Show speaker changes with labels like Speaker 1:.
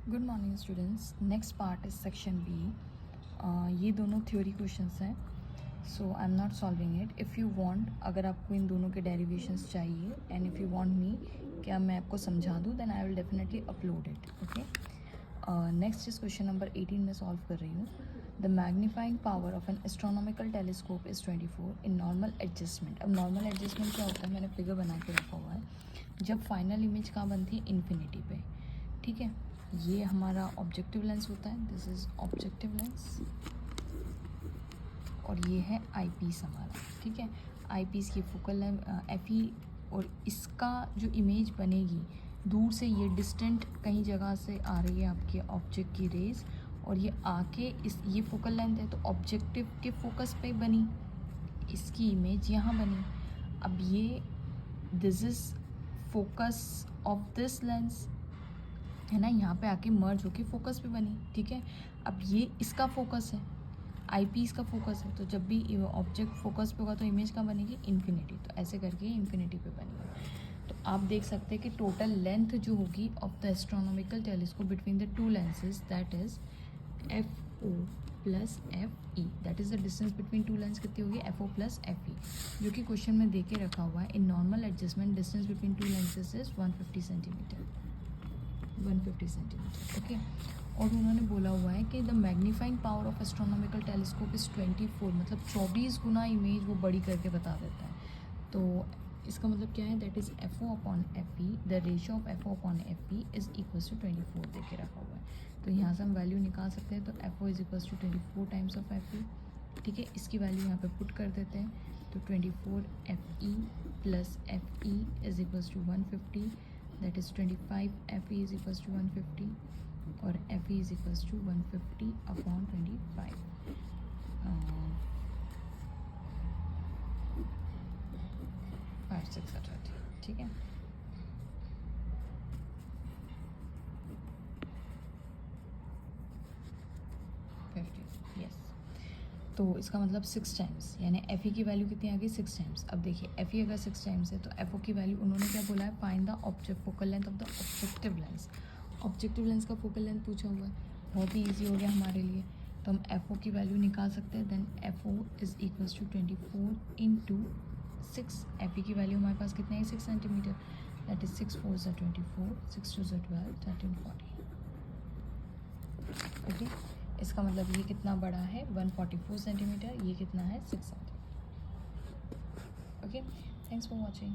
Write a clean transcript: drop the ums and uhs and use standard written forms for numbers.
Speaker 1: Good morning students. Next part is section B. ये दोनों theory questions हैं, so I am not solving it. If you want, अगर आपको इन दोनों के डेरिवेशंस चाहिए and if you want me क्या मैं आपको समझा दूँ, then I will definitely upload it. Okay, next is question number 18 में सॉल्व कर रही हूँ। The magnifying power of an astronomical telescope is 24 in normal adjustment. अब नॉर्मल एडजस्टमेंट क्या होता है, मैंने फिगर बना के रखा हुआ है। जब फाइनल इमेज कहाँ बनती है, इन्फिनिटी पे। ठीक है, ये हमारा ऑब्जेक्टिव लेंस होता है, दिस इज ऑब्जेक्टिव लेंस, और ये है आई पीस हमारा। ठीक है, आई पीस की फोकल एफ ई, और इसका जो इमेज बनेगी दूर से, ये डिस्टेंट कहीं जगह से आ रही है आपके ऑब्जेक्ट की रेज, और ये आके ये फोकल लेंथ है तो ऑब्जेक्टिव के फोकस पे बनी, इसकी इमेज यहाँ बनी। अब ये this is focus of this lens है ना, यहाँ पे आके मर्ज होके फोकस पे बनी। ठीक है, अब ये इसका फोकस है, आई पीस का फोकस है, तो जब भी ऑब्जेक्ट फोकस पे होगा तो इमेज कहाँ बनेगी, इन्फिनिटी। तो ऐसे करके इन्फिनिटी पे बनी। तो आप देख सकते हैं कि टोटल लेंथ जो होगी of the astronomical telescope between the two lenses, that is F O plus F E, that is the distance between two lens. कितनी होगी, F O plus F E, जो कि क्वेश्चन में दे के रखा हुआ है। In normal adjustment distance between two lenses is 150 centimetre. 150 centimetre. Okay, और उन्होंने बोला हुआ है कि the magnifying power of astronomical telescope is 24, मतलब 24 गुना इमेज वो बड़ी करके बता देता है। तो इसका मतलब क्या है, that is F O upon F E, the ratio of F O upon F E is equals to 24 दे के रखा हुआ है। तो यहाँ से हम वैल्यू निकाल सकते हैं। तो F O is equals to 24 times of F E. ठीक है, इसकी वैल्यू यहाँ पे पुट कर देते हैं। तो 24 F E plus F E is equals to 150, that is 25 FE is equals to 150, और FE is equals to 150 upon 25, 5 6 8। ठीक है, यस। तो इसका मतलब 6 टाइम्स, यानी एफ ई की वैल्यू कितनी आ गई, 6 टाइम्स। अब देखिए एफ ई अगर 6 टाइम्स है तो एफ ओ की वैल्यू, उन्होंने क्या बोला है, find the object focal length of the objective lens. Objective lens का फोकल लेंथ पूछा हुआ है, बहुत ही ईजी हो गया हमारे लिए। तो हम एफ ओ की वैल्यू निकाल सकते हैं। Then F O is equals to 24 into 6। F E की वैल्यू हमारे पास कितना है, 6 सेंटीमीटर, दैट इज 6 4 ज़ा 24, 6 2 ज़ा 12, 13 40। ओके, इसका मतलब ये कितना बड़ा है, 144 सेंटीमीटर, ये कितना है, 6 centimetre. Okay, thanks for watching.